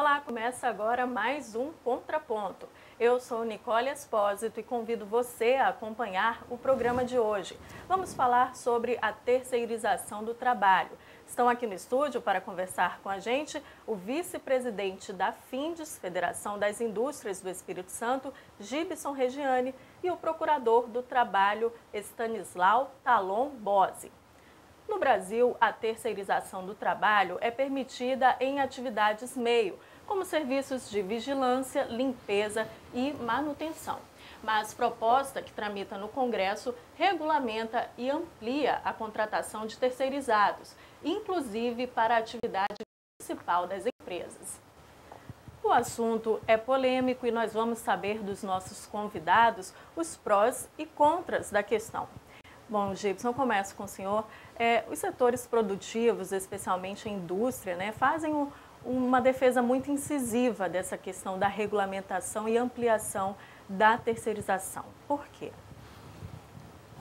Olá, começa agora mais um Contraponto. Eu sou Nicole Espósito e convido você a acompanhar o programa de hoje. Vamos falar sobre a terceirização do trabalho. Estão aqui no estúdio para conversar com a gente o vice-presidente da FINDES, Federação das Indústrias do Espírito Santo, Gibson Regiane, e o procurador do Trabalho, Stanislau Talon Bose. No Brasil, a terceirização do trabalho é permitida em atividades meio, como serviços de vigilância, limpeza e manutenção. Mas proposta que tramita no Congresso regulamenta e amplia a contratação de terceirizados, inclusive para a atividade principal das empresas. O assunto é polêmico e nós vamos saber dos nossos convidados os prós e contras da questão. Bom, Gibson, eu começo com o senhor. Os setores produtivos, especialmente a indústria, fazem uma defesa muito incisiva dessa questão da regulamentação e ampliação da terceirização. Por quê?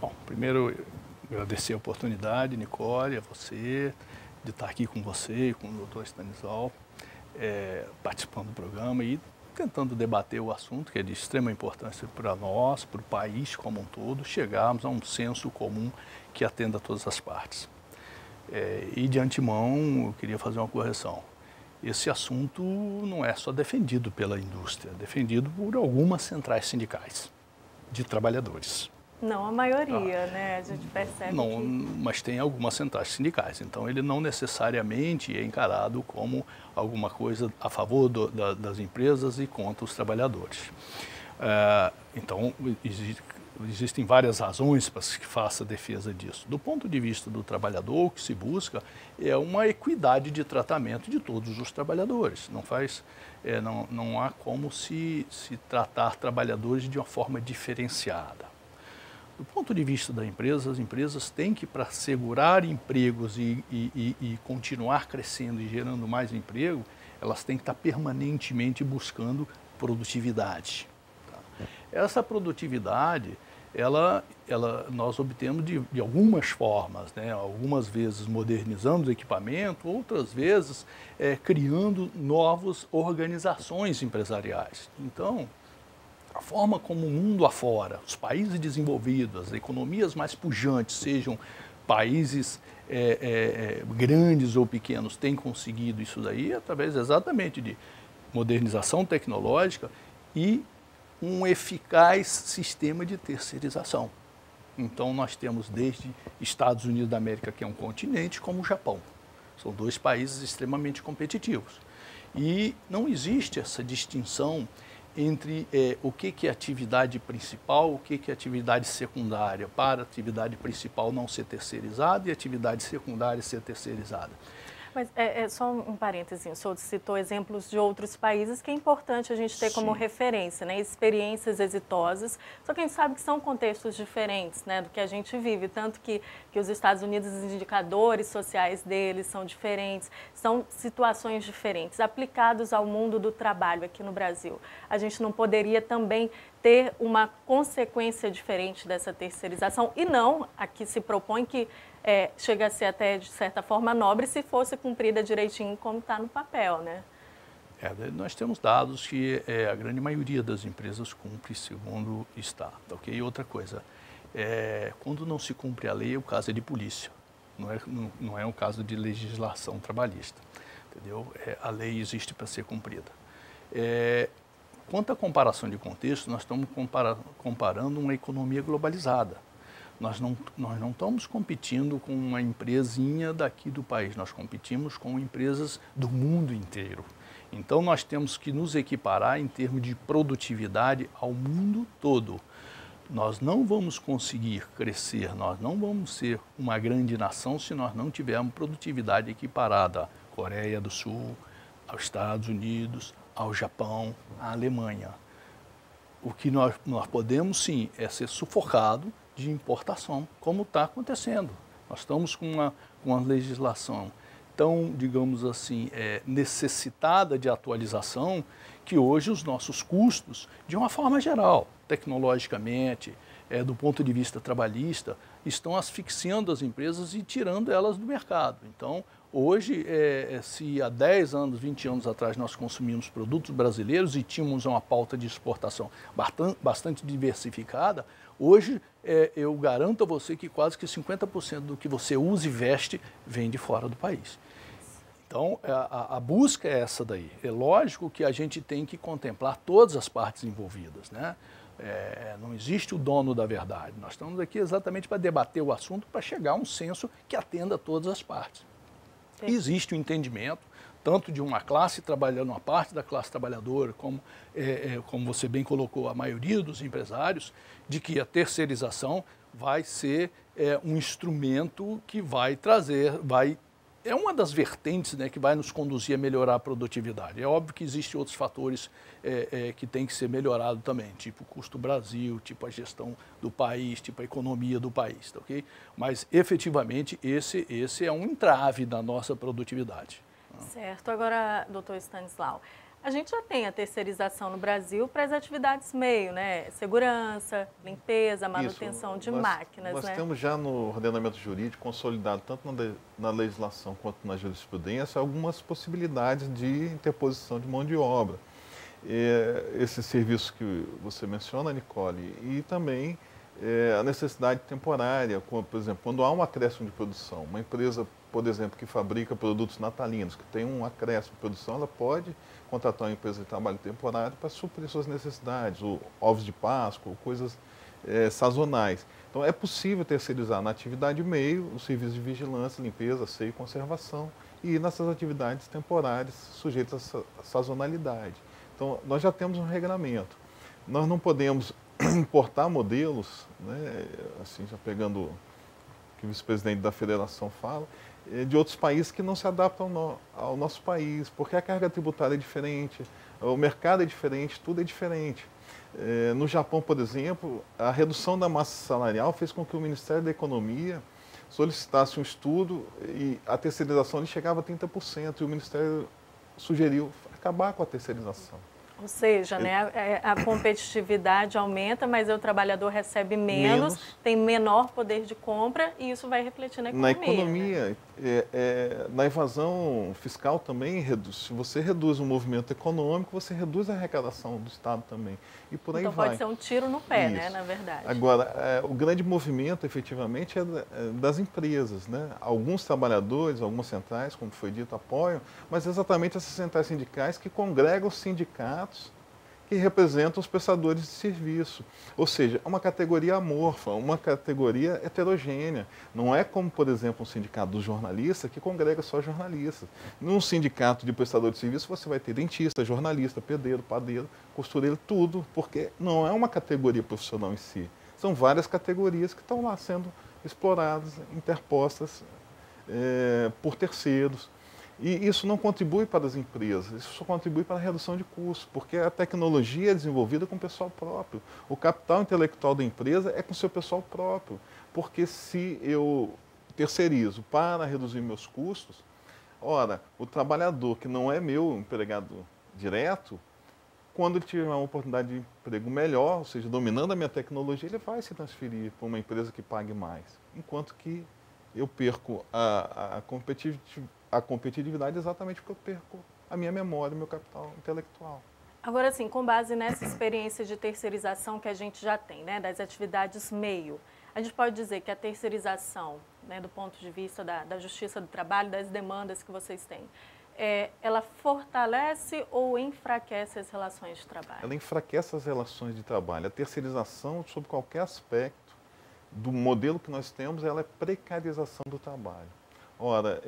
Bom, primeiro, agradecer a oportunidade, Nicole, a você, de estar aqui com você e com o doutor Stanislau, participando do programa e tentando debater o assunto, que é de extrema importância para nós, para o país como um todo, chegarmos a um senso comum que atenda a todas as partes. E de antemão, eu queria fazer uma correção. Esse assunto não é só defendido pela indústria, é defendido por algumas centrais sindicais de trabalhadores. Não a maioria, A gente percebe não, mas tem algumas centrais sindicais, então ele não necessariamente é encarado como alguma coisa a favor das empresas e contra os trabalhadores. Então, existem várias razões para que se faça a defesa disso. Do ponto de vista do trabalhador, o que se busca é uma equidade de tratamento de todos os trabalhadores. Não há como se tratar trabalhadores de uma forma diferenciada. Do ponto de vista da empresa, as empresas têm que, para assegurar empregos e continuar crescendo e gerando mais emprego, elas têm que estar permanentemente buscando produtividade. Tá? Essa produtividade, nós obtemos de algumas formas, algumas vezes modernizando o equipamento, outras vezes criando novas organizações empresariais. Então, a forma como o mundo afora, os países desenvolvidos, as economias mais pujantes, sejam países grandes ou pequenos, têm conseguido isso daí através exatamente de modernização tecnológica e um eficaz sistema de terceirização. Então, nós temos desde Estados Unidos da América, que é um continente, como o Japão. São dois países extremamente competitivos. E não existe essa distinção entre o que é atividade principal, o que é atividade secundária, para a atividade principal não ser terceirizada e a atividade secundária ser terceirizada. Mas só um parêntese, o senhor citou exemplos de outros países que é importante a gente ter como referência, experiências exitosas, só que a gente sabe que são contextos diferentes do que a gente vive, tanto que os Estados Unidos, os indicadores sociais deles são diferentes, são situações diferentes, aplicados ao mundo do trabalho aqui no Brasil. A gente não poderia também ter uma consequência diferente dessa terceirização e não, aqui se propõe que chega a ser até, de certa forma, nobre se fosse cumprida direitinho como está no papel, Nós temos dados que a grande maioria das empresas cumpre segundo está, ok? E outra coisa, quando não se cumpre a lei, o caso é de polícia, não é um caso de legislação trabalhista, entendeu? A lei existe para ser cumprida. Quanto à comparação de contexto, nós estamos comparando uma economia globalizada. Nós não estamos competindo com uma empresinha daqui do país, nós competimos com empresas do mundo inteiro. Então, nós temos que nos equiparar em termos de produtividade ao mundo todo. Nós não vamos conseguir crescer, nós não vamos ser uma grande nação se nós não tivermos produtividade equiparada à Coreia do Sul, aos Estados Unidos, ao Japão, à Alemanha. O que nós podemos, sim, é ser sufocado de importação, como está acontecendo. Nós estamos com uma legislação tão, digamos assim, necessitada de atualização, que hoje os nossos custos, de uma forma geral, tecnologicamente, do ponto de vista trabalhista, estão asfixiando as empresas e tirando elas do mercado. Então, hoje, se há 10 anos, 20 anos atrás nós consumíamos produtos brasileiros e tínhamos uma pauta de exportação bastante diversificada, hoje eu garanto a você que quase que 50% do que você usa e veste vem de fora do país. Então, a busca é essa daí. É lógico que a gente tem que contemplar todas as partes envolvidas, né? Não existe o dono da verdade. Nós estamos aqui exatamente para debater o assunto, para chegar a um senso que atenda todas as partes. Sim. Existe o entendimento, tanto de uma classe trabalhando, uma parte da classe trabalhadora, como você bem colocou, a maioria dos empresários, de que a terceirização vai ser um instrumento que vai trazer, é uma das vertentes, né, que vai nos conduzir a melhorar a produtividade. É óbvio que existem outros fatores que têm que ser melhorados também, tipo o custo Brasil, tipo a gestão do país, tipo a economia do país, tá, ok? Mas, efetivamente, esse é um entrave da nossa produtividade. Certo. Agora, doutor Stanislau, a gente já tem a terceirização no Brasil para as atividades meio, né? Segurança, limpeza, manutenção de máquinas, nós né? temos já no ordenamento jurídico consolidado, tanto na legislação quanto na jurisprudência, algumas possibilidades de interposição de mão de obra. Esse serviço que você menciona, Nicole, e também a necessidade temporária, como, por exemplo, quando há um acréscimo de produção, uma empresa, por exemplo, que fabrica produtos natalinos, que tem um acréscimo de produção, ela pode contratar uma empresa de trabalho temporário para suprir suas necessidades, ou ovos de Páscoa, ou coisas sazonais. Então, é possível terceirizar na atividade meio os serviços de vigilância, limpeza, asseio e conservação, e nessas atividades temporárias sujeitas à sazonalidade. Então, nós já temos um regulamento. Nós não podemos importar modelos, né, assim, já pegando o que o vice-presidente da federação fala, de outros países que não se adaptam ao nosso país, porque a carga tributária é diferente, o mercado é diferente, tudo é diferente. No Japão, por exemplo, a redução da massa salarial fez com que o Ministério da Economia solicitasse um estudo e a terceirização chegava a 30%, e o Ministério sugeriu acabar com a terceirização. Ou seja, né, a competitividade aumenta, mas o trabalhador recebe menos, tem menor poder de compra e isso vai refletir na economia. Na economia, né? Na evasão fiscal também reduz. Se você reduz o movimento econômico, você reduz a arrecadação do Estado também. E por aí então vai. Pode ser um tiro no pé, né, na verdade. Agora, o grande movimento, efetivamente, é das empresas, né? Alguns trabalhadores, algumas centrais, como foi dito, apoiam, mas exatamente essas centrais sindicais que congregam os sindicatos que representam os prestadores de serviço. Ou seja, é uma categoria amorfa, uma categoria heterogênea. Não é como, por exemplo, um sindicato dos jornalistas que congrega só jornalistas. Num sindicato de prestador de serviço você vai ter dentista, jornalista, pedreiro, padeiro, costureiro, tudo, porque não é uma categoria profissional em si. São várias categorias que estão lá sendo exploradas, interpostas por terceiros. E isso não contribui para as empresas, isso só contribui para a redução de custos, porque a tecnologia é desenvolvida com o pessoal próprio. O capital intelectual da empresa é com o seu pessoal próprio, porque se eu terceirizo para reduzir meus custos, ora, o trabalhador que não é meu empregado direto, quando ele tiver uma oportunidade de emprego melhor, ou seja, dominando a minha tecnologia, ele vai se transferir para uma empresa que pague mais, enquanto que eu perco a competitividade exatamente porque eu perco a minha memória, o meu capital intelectual. Agora, assim, com base nessa experiência de terceirização que a gente já tem, né, das atividades meio, a gente pode dizer que a terceirização, né, do ponto de vista da Justiça do Trabalho, das demandas que vocês têm, ela fortalece ou enfraquece as relações de trabalho? Ela enfraquece as relações de trabalho. A terceirização, sob qualquer aspecto do modelo que nós temos, ela é precarização do trabalho. Ora,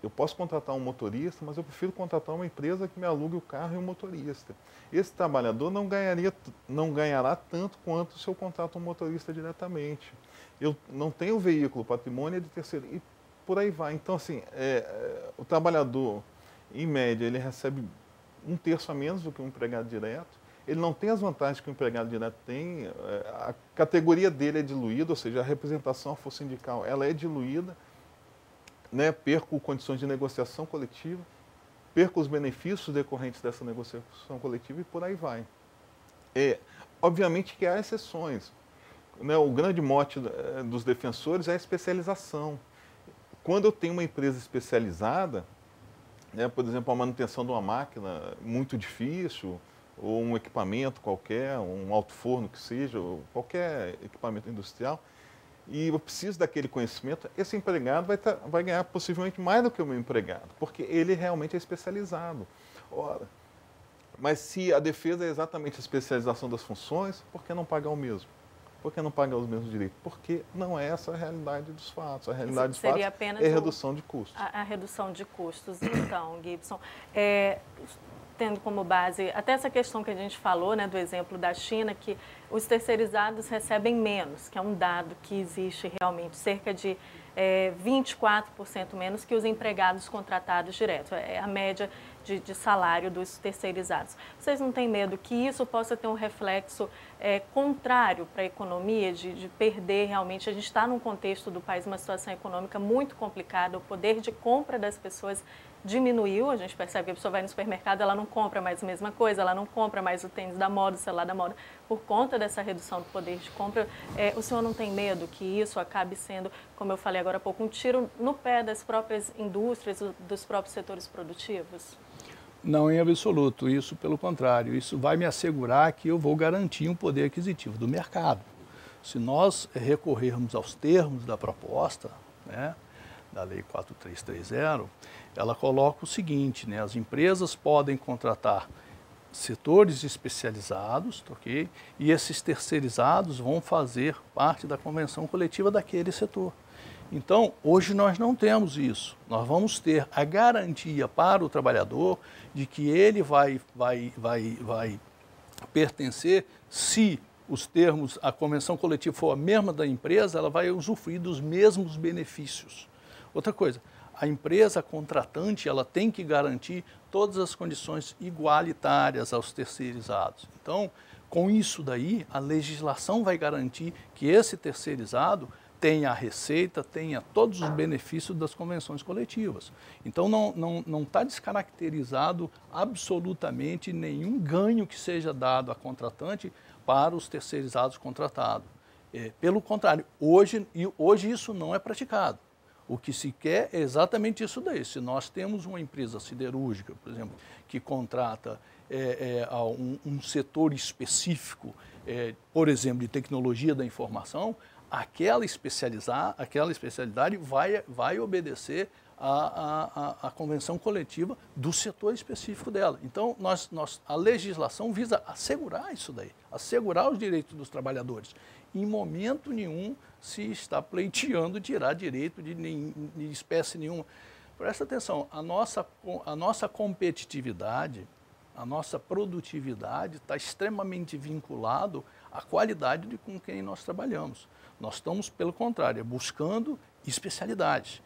eu posso contratar um motorista, mas eu prefiro contratar uma empresa que me alugue o carro e o motorista. Esse trabalhador não ganhará tanto quanto se eu contrato um motorista diretamente. Eu não tenho veículo, o patrimônio é de terceiro, e por aí vai. Então, assim, o trabalhador, em média, ele recebe 1/3 a menos do que um empregado direto. Ele não tem as vantagens que o empregado direto tem, a categoria dele é diluída, ou seja, a representação sindical ela é diluída, né? Perco condições de negociação coletiva, perco os benefícios decorrentes dessa negociação coletiva e por aí vai. Obviamente que há exceções. né, o grande mote dos defensores é a especialização. Quando eu tenho uma empresa especializada, né, por exemplo, a manutenção de uma máquina muito difícil, ou um equipamento qualquer, um alto forno que seja, ou qualquer equipamento industrial, e eu preciso daquele conhecimento, esse empregado vai ganhar possivelmente mais do que o meu empregado, porque ele realmente é especializado. Ora, mas se a defesa é exatamente a especialização das funções, por que não pagar o mesmo? Por que não pagar os mesmos direitos? Porque não é essa a realidade dos fatos. A realidade dos fatos é redução de custos. A redução de custos, então, Gibson. Tendo como base até essa questão que a gente falou, né, do exemplo da China, que os terceirizados recebem menos, que é um dado que existe realmente, cerca de 24% menos que os empregados contratados direto. É a média de salário dos terceirizados. Vocês não têm medo que isso possa ter um reflexo contrário para a economia, de perder realmente? A gente está num contexto do país, uma situação econômica muito complicada, o poder de compra das pessoas diminuiu, a gente percebe que a pessoa vai no supermercado, ela não compra mais a mesma coisa, ela não compra mais o tênis da moda, o celular da moda, por conta dessa redução do poder de compra. O senhor não tem medo que isso acabe sendo, como eu falei agora há pouco, um tiro no pé das próprias indústrias, dos próprios setores produtivos? Não, em absoluto. Isso, pelo contrário, isso vai me assegurar que eu vou garantir um poder aquisitivo do mercado. Se nós recorrermos aos termos da proposta, né, da Lei 4330, ela coloca o seguinte, né, as empresas podem contratar setores especializados, ok? E esses terceirizados vão fazer parte da convenção coletiva daquele setor. Então, hoje nós não temos isso. Nós vamos ter a garantia para o trabalhador de que ele vai pertencer, se os termos, a convenção coletiva for a mesma da empresa, ela vai usufruir dos mesmos benefícios. Outra coisa, a empresa contratante, ela tem que garantir todas as condições igualitárias aos terceirizados. Então, com isso daí, a legislação vai garantir que esse terceirizado tenha a receita, tenha todos os benefícios das convenções coletivas. Então, não está descaracterizado absolutamente nenhum ganho que seja dado à contratante para os terceirizados contratados. Pelo contrário, hoje isso não é praticado. O que se quer é exatamente isso daí. Se nós temos uma empresa siderúrgica, por exemplo, que contrata um setor específico, por exemplo, de tecnologia da informação, aquela especialidade vai obedecer à convenção coletiva do setor específico dela. Então, a legislação visa assegurar isso daí, assegurar os direitos dos trabalhadores. Em momento nenhum se está pleiteando tirar direito de espécie nenhuma. Presta atenção, a nossa competitividade, a nossa produtividade está extremamente vinculado à qualidade com quem nós trabalhamos. Nós estamos, pelo contrário, buscando especialidades.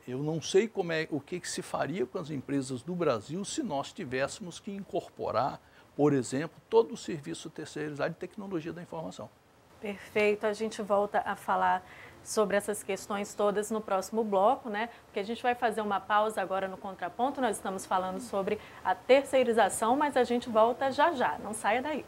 Eu não sei o que se faria com as empresas do Brasil se nós tivéssemos que incorporar, por exemplo, todo o serviço terceirizado de tecnologia da informação. Perfeito. A gente volta a falar sobre essas questões todas no próximo bloco, né? Porque a gente vai fazer uma pausa agora no Contraponto. Nós estamos falando sobre a terceirização, mas a gente volta já já. Não saia daí.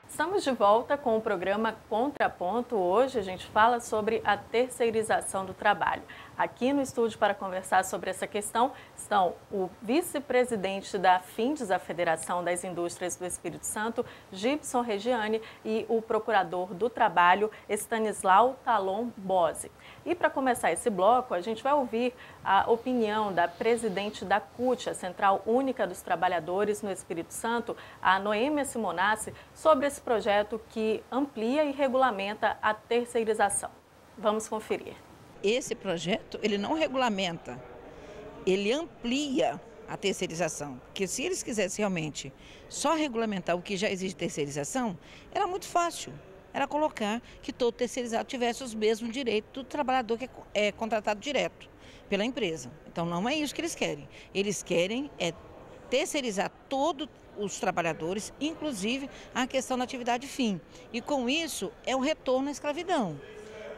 Estamos de volta com o programa Contraponto. Hoje a gente fala sobre a terceirização do trabalho. Aqui no estúdio para conversar sobre essa questão estão o vice-presidente da FINDES, a Federação das Indústrias do Espírito Santo, Gibson Regiane, e o procurador do Trabalho, Stanislau Talon Bose. E para começar esse bloco, a gente vai ouvir a opinião da presidente da CUT, a Central Única dos Trabalhadores no Espírito Santo, a Noêmia Simonassi, sobre esse projeto que amplia e regulamenta a terceirização. Vamos conferir. Esse projeto, ele não regulamenta, ele amplia a terceirização. Porque se eles quisessem realmente só regulamentar o que já existe de terceirização, era muito fácil. Era colocar que todo terceirizado tivesse os mesmos direitos do trabalhador que é contratado direto pela empresa. Então não é isso que eles querem. Eles querem terceirizar todos os trabalhadores, inclusive a questão da atividade fim. E com isso é um retorno à escravidão.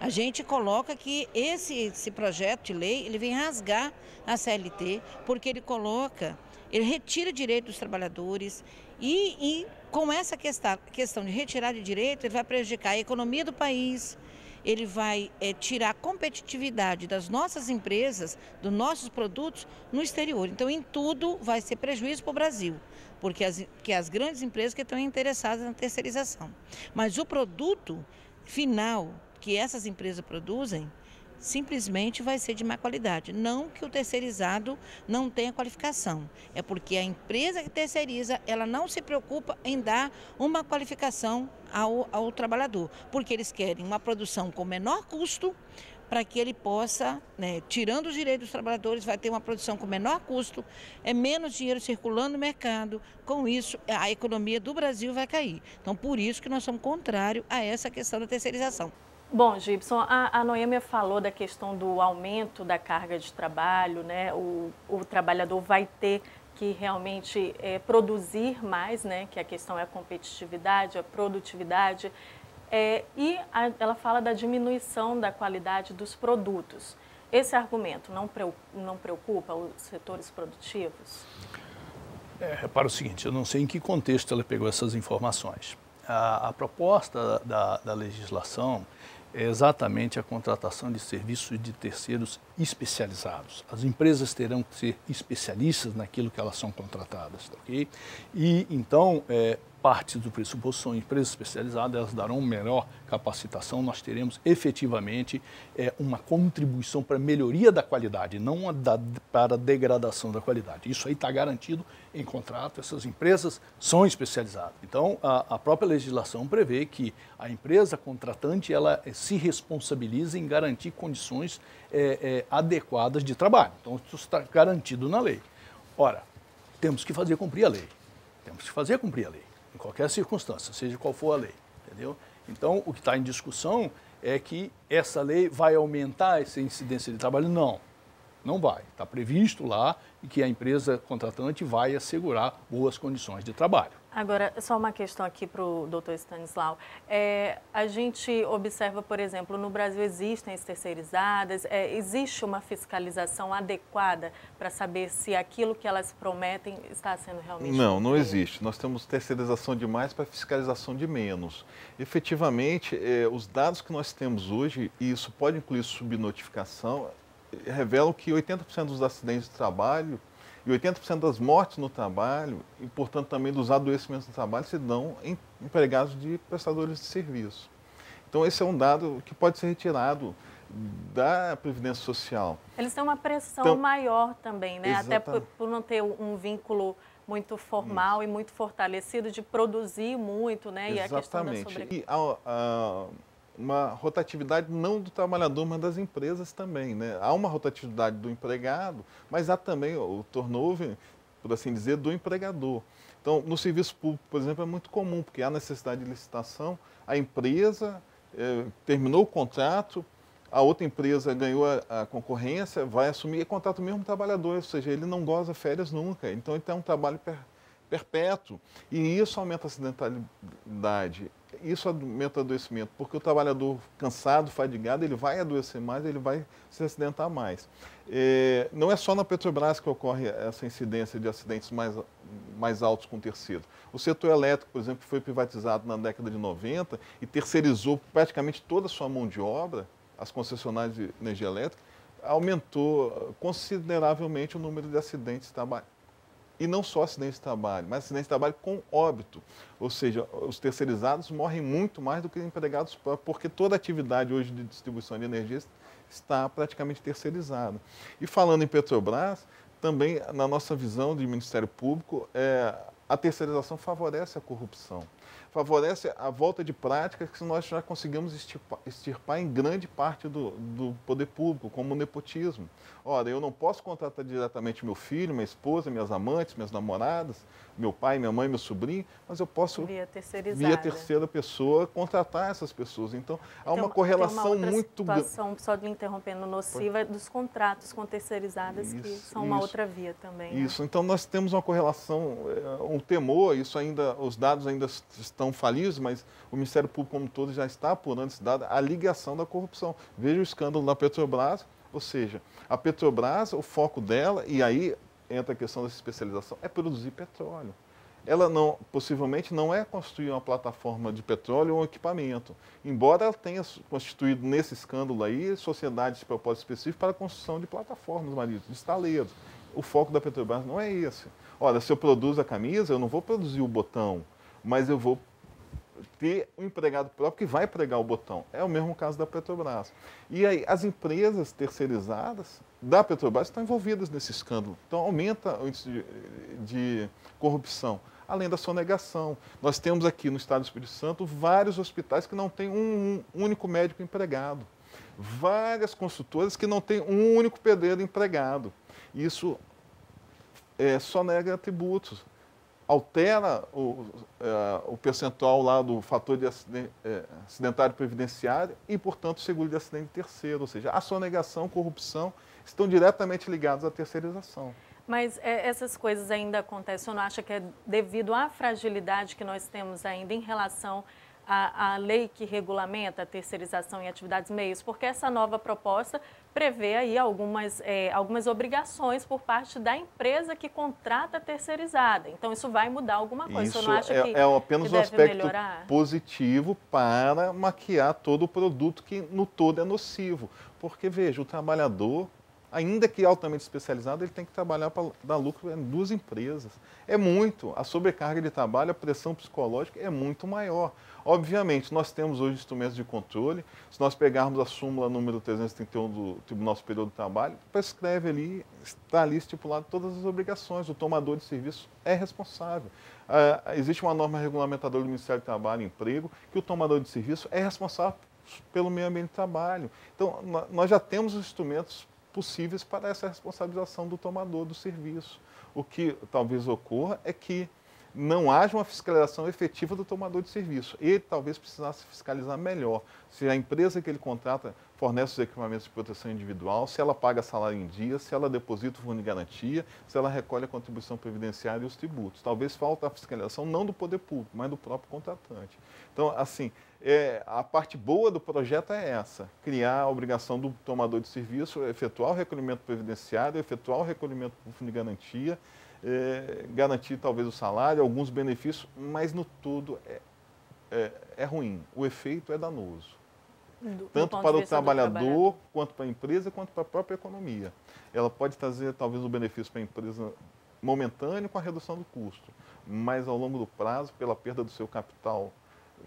A gente coloca que esse projeto de lei, ele vem rasgar a CLT, porque ele retira direito dos trabalhadores e com essa questão de retirar de direito, ele vai prejudicar a economia do país, ele vai tirar a competitividade das nossas empresas, dos nossos produtos no exterior. Então, em tudo vai ser prejuízo para o Brasil, porque as grandes empresas que estão interessadas na terceirização. Mas o produto final que essas empresas produzem simplesmente vai ser de má qualidade. Não que o terceirizado não tenha qualificação, é porque a empresa que terceiriza, ela não se preocupa em dar uma qualificação ao trabalhador, porque eles querem uma produção com menor custo, para que ele possa, tirando os direitos dos trabalhadores, vai ter uma produção com menor custo, menos dinheiro circulando no mercado, com isso a economia do Brasil vai cair. Então, por isso que nós somos contrários a essa questão da terceirização. Bom, Gibson, a Noêmia falou da questão do aumento da carga de trabalho, né? O trabalhador vai ter que realmente produzir mais, né? Que a questão é a competitividade, a produtividade. Ela fala da diminuição da qualidade dos produtos. Esse argumento não preocupa os setores produtivos? Repara o seguinte, eu não sei em que contexto ela pegou essas informações. A proposta da legislação é exatamente a contratação de serviços de terceiros especializados. As empresas terão que ser especialistas naquilo que elas são contratadas, ok? E então, parte do pressuposto são empresas especializadas, elas darão melhor capacitação, nós teremos efetivamente uma contribuição para a melhoria da qualidade, não para a degradação da qualidade. Isso aí está garantido em contrato, essas empresas são especializadas. Então, a própria legislação prevê que a empresa contratante ela se responsabiliza em garantir condições adequadas de trabalho. Então, isso está garantido na lei. Ora, temos que fazer cumprir a lei. Temos que fazer cumprir a lei, em qualquer circunstância, seja qual for a lei, entendeu? Então, o que está em discussão é que essa lei vai aumentar essa incidência de trabalho? Não, não vai. Está previsto lá que a empresa contratante vai assegurar boas condições de trabalho. Agora, só uma questão aqui para o doutor Stanislau. A gente observa, por exemplo, no Brasil existem as terceirizadas, existe uma fiscalização adequada para saber se aquilo que elas prometem está sendo realmente Não existe. Nós temos terceirização de mais para fiscalização de menos. Efetivamente, os dados que nós temos hoje, e isso pode incluir subnotificação, revelam que 80% dos acidentes de trabalho e 80% das mortes no trabalho, e portanto também dos adoecimentos no trabalho, se dão em empregados de prestadores de serviço. Então esse é um dado que pode ser retirado da Previdência Social. Eles têm uma pressão maior também, né? Exatamente. Até por não ter um vínculo muito formal e muito fortalecido de produzir muito, né? Exatamente. E a questão da sobrecarga. E uma rotatividade não do trabalhador, mas das empresas também, né? Há uma rotatividade do empregado, mas há também o turnover, por assim dizer, do empregador. Então, no serviço público, por exemplo, é muito comum, porque há necessidade de licitação, a empresa terminou o contrato, a outra empresa ganhou a concorrência, vai assumir e contrata o mesmo trabalhador, ou seja, ele não goza férias nunca. Então, ele tem um trabalho perpétuo, e isso aumenta a acidentalidade. Isso aumenta o adoecimento, porque o trabalhador cansado, fadigado, ele vai adoecer mais, ele vai se acidentar mais. Não é só na Petrobras que ocorre essa incidência de acidentes mais altos com terceiro. O setor elétrico, por exemplo, foi privatizado na década de 90 e terceirizou praticamente toda a sua mão de obra, as concessionárias de energia elétrica, aumentou consideravelmente o número de acidentes de trabalho. E não só acidentes de trabalho, mas acidentes de trabalho com óbito. Ou seja, os terceirizados morrem muito mais do que empregados próprios, porque toda a atividade hoje de distribuição de energia está praticamente terceirizada. E falando em Petrobras, também na nossa visão de Ministério Público, a terceirização favorece a corrupção. Favorece a volta de práticas que nós já conseguimos extirpar em grande parte do poder público, como o nepotismo. Ora, eu não posso contratar diretamente meu filho, minha esposa, minhas amantes, minhas namoradas, meu pai, minha mãe, meu sobrinho, mas eu posso, via terceira pessoa, contratar essas pessoas. Então, há uma correlação muito grande. Só de interrompendo, nociva dos contratos com terceirizadas, que são uma outra via também. Isso, né? Então nós temos uma correlação, um temor, isso ainda, os dados ainda estão falíveis, mas o Ministério Público como um todo já está apurando esse dado, a ligação da corrupção. Veja o escândalo da Petrobras, ou seja, a Petrobras, o foco dela, e aí entra a questão dessa especialização, é produzir petróleo. Ela não, possivelmente não é construir uma plataforma de petróleo ou um equipamento, embora ela tenha constituído nesse escândalo aí sociedades de propósito específico para a construção de plataformas marítimas, de estaleiros. O foco da Petrobras não é esse. Olha, se eu produzo a camisa, eu não vou produzir o botão, mas eu vou ter um empregado próprio que vai pregar o botão. É o mesmo caso da Petrobras. E aí, as empresas terceirizadas da Petrobras estão envolvidas nesse escândalo. Então, aumenta o índice de corrupção, além da sonegação. Nós temos aqui no estado do Espírito Santo vários hospitais que não têm um único médico empregado. Várias consultoras que não têm um único pedreiro empregado. Isso sonega tributos. Altera o percentual lá do fator de acidentário previdenciário e, portanto, seguro de acidente terceiro. Ou seja, a sonegação, corrupção estão diretamente ligados à terceirização. Mas essas coisas ainda acontecem, você não acha que é devido à fragilidade que nós temos ainda em relação à lei que regulamenta a terceirização em atividades meios? Porque essa nova proposta prevê aí algumas obrigações por parte da empresa que contrata a terceirizada. Então, isso vai mudar alguma coisa. Isso você não acha que apenas que um deve aspecto melhorar? positivo para maquiar todo o produto que no todo é nocivo. Porque, veja, o trabalhador, ainda que altamente especializado, ele tem que trabalhar para dar lucro em duas empresas. É muito. A sobrecarga de trabalho, a pressão psicológica é muito maior. Obviamente, nós temos hoje instrumentos de controle. Se nós pegarmos a súmula número 331 do Tribunal Superior do Trabalho, prescreve ali, está ali estipulado todas as obrigações. O tomador de serviço é responsável. Existe uma norma regulamentadora do Ministério do Trabalho e Emprego que o tomador de serviço é responsável pelo meio ambiente de trabalho. Então, nós já temos os instrumentos possíveis para essa responsabilização do tomador do serviço. O que talvez ocorra é que não haja uma fiscalização efetiva do tomador de serviço. Ele talvez precisasse fiscalizar melhor se a empresa que ele contrata fornece os equipamentos de proteção individual, se ela paga salário em dia, se ela deposita o fundo de garantia, se ela recolhe a contribuição previdenciária e os tributos. Talvez falta a fiscalização não do poder público, mas do próprio contratante. Então, assim, a parte boa do projeto é essa, criar a obrigação do tomador de serviço, efetuar o recolhimento previdenciário, efetuar o recolhimento do fundo de garantia, garantir talvez o salário, alguns benefícios, mas no todo é ruim. O efeito é danoso. Tanto para o trabalhador, quanto para a empresa, quanto para a própria economia. Ela pode trazer talvez um benefício para a empresa momentâneo com a redução do custo, mas ao longo do prazo, pela perda do seu capital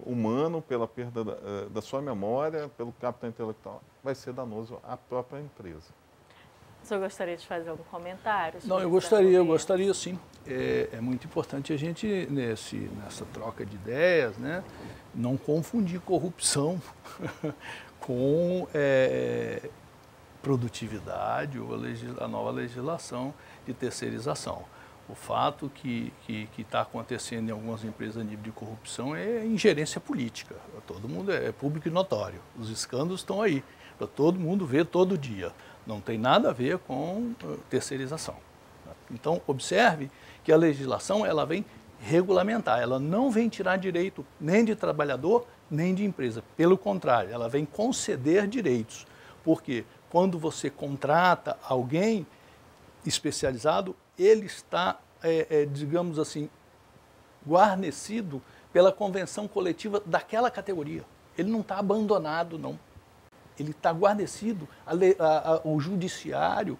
humano, pela perda da sua memória, pelo capital intelectual, vai ser danoso à própria empresa. O senhor gostaria de fazer algum comentário? Não, eu gostaria sim. É muito importante a gente, nessa troca de ideias, né, não confundir corrupção com produtividade ou a nova legislação de terceirização. O fato que está acontecendo em algumas empresas a nível de corrupção é ingerência política. Todo mundo é público e notório. Os escândalos estão aí, para todo mundo ver todo dia. Não tem nada a ver com terceirização. Então, observe que a legislação ela vem regulamentar, ela não vem tirar direito nem de trabalhador, nem de empresa. Pelo contrário, ela vem conceder direitos. Porque quando você contrata alguém especializado, ele está, digamos assim, guarnecido pela convenção coletiva daquela categoria. Ele não está abandonado, não. Ele está guarnecido, o judiciário,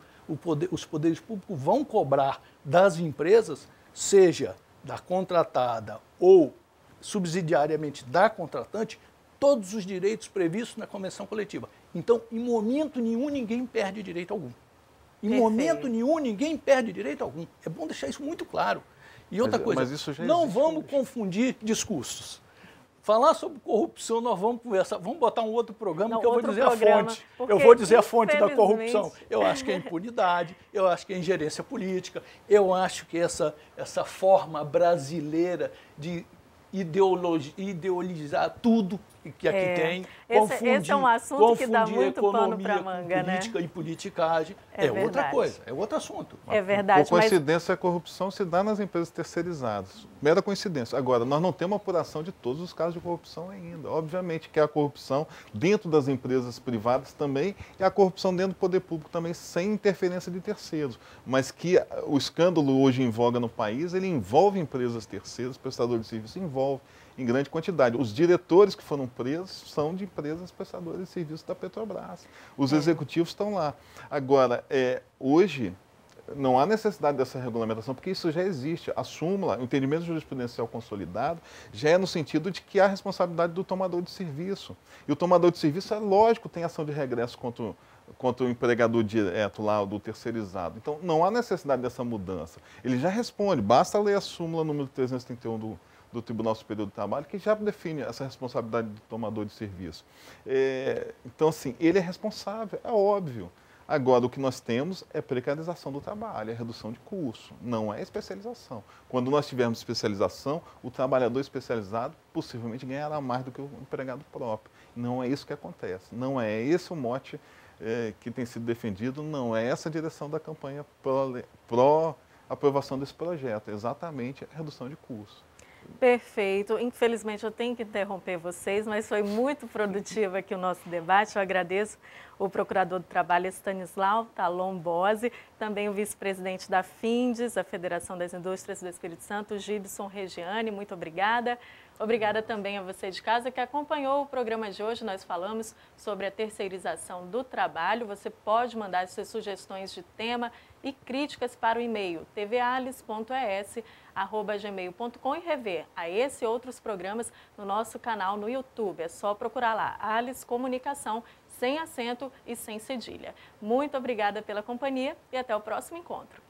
os poderes públicos vão cobrar das empresas, seja da contratada ou subsidiariamente da contratante, todos os direitos previstos na convenção coletiva. Então, em momento nenhum, ninguém perde direito algum. Em momento nenhum, ninguém perde direito algum. É bom deixar isso muito claro. E outra coisa, não vamos confundir discursos. Falar sobre corrupção, nós vamos conversar, vamos botar um outro programa que eu vou dizer a fonte. Eu vou dizer a fonte da corrupção. Eu acho que é impunidade, eu acho que é ingerência política, eu acho que essa forma brasileira de ideologizar tudo que aqui tem, esse é um assunto que dá muito pano para manga, né? Política e politicagem é outra coisa, é outro assunto. É verdade. Por coincidência, a corrupção se dá nas empresas terceirizadas. Mera coincidência. Agora, nós não temos uma apuração de todos os casos de corrupção ainda. Obviamente que há corrupção dentro das empresas privadas também e a corrupção dentro do poder público também, sem interferência de terceiros. Mas que o escândalo hoje em voga no país, ele envolve empresas terceiras, prestadores de serviço, envolve em grande quantidade. Os diretores que foram presos são de empresas prestadoras de serviços da Petrobras. Os executivos estão lá. Agora, hoje, não há necessidade dessa regulamentação, porque isso já existe. A súmula, o entendimento jurisprudencial consolidado, já é no sentido de que há responsabilidade do tomador de serviço. E o tomador de serviço, é lógico, tem ação de regresso contra o empregador direto lá, do terceirizado. Então, não há necessidade dessa mudança. Ele já responde, basta ler a súmula número 331 do Tribunal Superior do Trabalho, que já define essa responsabilidade do tomador de serviço. Então, assim, ele é responsável, é óbvio. Agora, o que nós temos é precarização do trabalho, é redução de custo, não é especialização. Quando nós tivermos especialização, o trabalhador especializado possivelmente ganhará mais do que o empregado próprio. Não é isso que acontece, não é esse o mote que tem sido defendido, não é essa a direção da campanha pró-aprovação desse projeto, é exatamente a redução de custo. Perfeito. Infelizmente eu tenho que interromper vocês, mas foi muito produtivo aqui o nosso debate. Eu agradeço o Procurador do Trabalho, Stanislau Talon Bose, também o vice-presidente da FINDES, a Federação das Indústrias do Espírito Santo, Gibson Regiane. Muito obrigada. Obrigada também a você de casa que acompanhou o programa de hoje. Nós falamos sobre a terceirização do trabalho. Você pode mandar suas sugestões de tema e críticas para o e-mail tvalice.es@gmail.com e rever a esse e outros programas no nosso canal no YouTube. É só procurar lá, Alice Comunicação, sem acento e sem cedilha. Muito obrigada pela companhia e até o próximo encontro.